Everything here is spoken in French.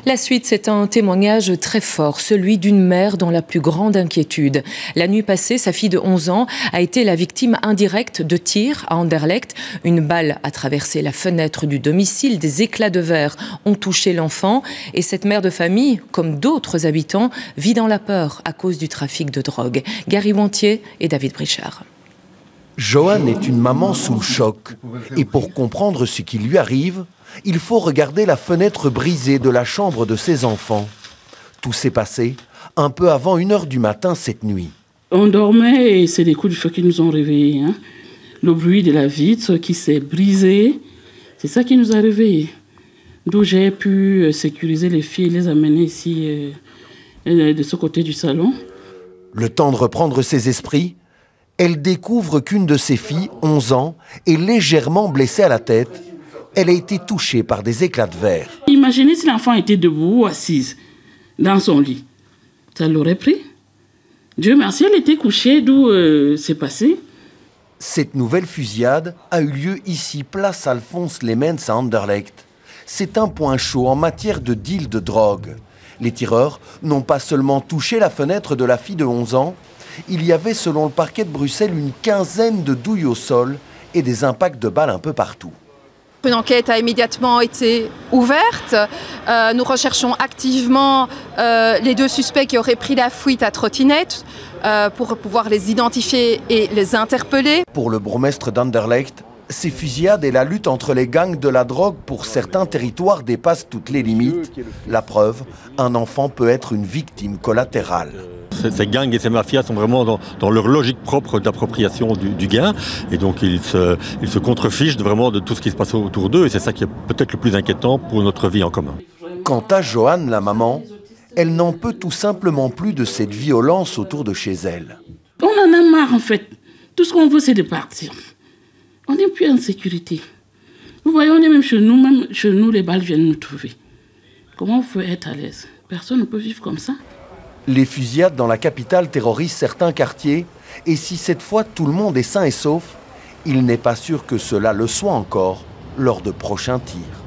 La suite, c'est un témoignage très fort, celui d'une mère dans la plus grande inquiétude. La nuit passée, sa fille de 11 ans a été la victime indirecte de tirs à Anderlecht. Une balle a traversé la fenêtre du domicile, des éclats de verre ont touché l'enfant. Et cette mère de famille, comme d'autres habitants, vit dans la peur à cause du trafic de drogue. Gary Wantier et David Brichard. Joanne est une maman sous le choc. Et pour comprendre ce qui lui arrive, il faut regarder la fenêtre brisée de la chambre de ses enfants. Tout s'est passé un peu avant 1 h du matin cette nuit. On dormait et c'est les coups de feu qui nous ont réveillés. Le bruit de la vitre qui s'est brisée, c'est ça qui nous a réveillés. D'où j'ai pu sécuriser les filles et les amener ici, de ce côté du salon. Le temps de reprendre ses esprits, elle découvre qu'une de ses filles, 11 ans, est légèrement blessée à la tête. Elle a été touchée par des éclats de verre. Imaginez si l'enfant était debout ou assise dans son lit. Ça l'aurait pris. Dieu merci, elle était couchée, d'où c'est passé. Cette nouvelle fusillade a eu lieu ici, place Alphonse Lemmens à Anderlecht. C'est un point chaud en matière de deal de drogue. Les tireurs n'ont pas seulement touché la fenêtre de la fille de 11 ans, il y avait, selon le parquet de Bruxelles, une quinzaine de douilles au sol et des impacts de balles un peu partout. Une enquête a immédiatement été ouverte. Nous recherchons activement les 2 suspects qui auraient pris la fuite à trottinette pour pouvoir les identifier et les interpeller. Pour le bourgmestre d'Anderlecht, ces fusillades et la lutte entre les gangs de la drogue pour certains territoires dépassent toutes les limites. La preuve, un enfant peut être une victime collatérale. Ces gangs et ces mafias sont vraiment dans leur logique propre d'appropriation du gain. Et donc ils se contrefichent vraiment de tout ce qui se passe autour d'eux. Et c'est ça qui est peut-être le plus inquiétant pour notre vie en commun. Quant à Joanne, la maman, elle n'en peut tout simplement plus de cette violence autour de chez elle. On en a marre en fait. Tout ce qu'on veut c'est de partir. On n'est plus en sécurité. Vous voyez, on est même chez nous, les balles viennent nous trouver. Comment on peut être à l'aise? Personne ne peut vivre comme ça. Les fusillades dans la capitale terrorisent certains quartiers. Et si cette fois tout le monde est sain et sauf, il n'est pas sûr que cela le soit encore lors de prochains tirs.